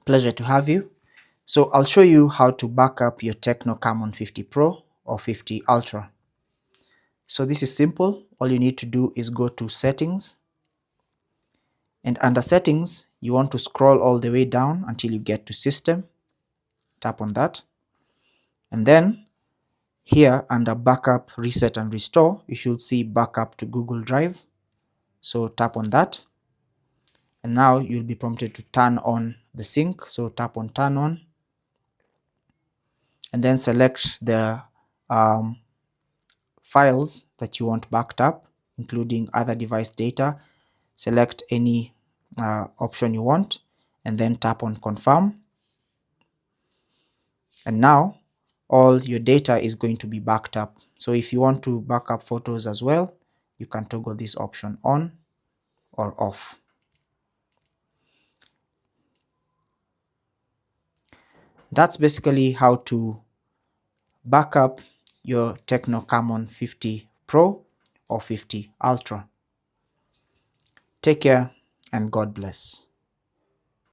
Pleasure to have you. So I'll show you how to back up your Tecno Camon 50 Pro or 50 Ultra. So this is simple. All you need to do is go to Settings, and under Settings you want to scroll all the way down until you get to System. Tap on that, and then here under Backup, Reset and Restore you should see Backup to Google Drive. So tap on that, and now you'll be prompted to turn on the sync. So tap on Turn On, and then select the files that you want backed up, including other device data. Select any option you want, and then tap on Confirm. And now all your data is going to be backed up. So if you want to back up photos as well, you can toggle this option on or off. That's basically how to back up your Tecno Camon 50 Pro or 50 Ultra. Take care and God bless.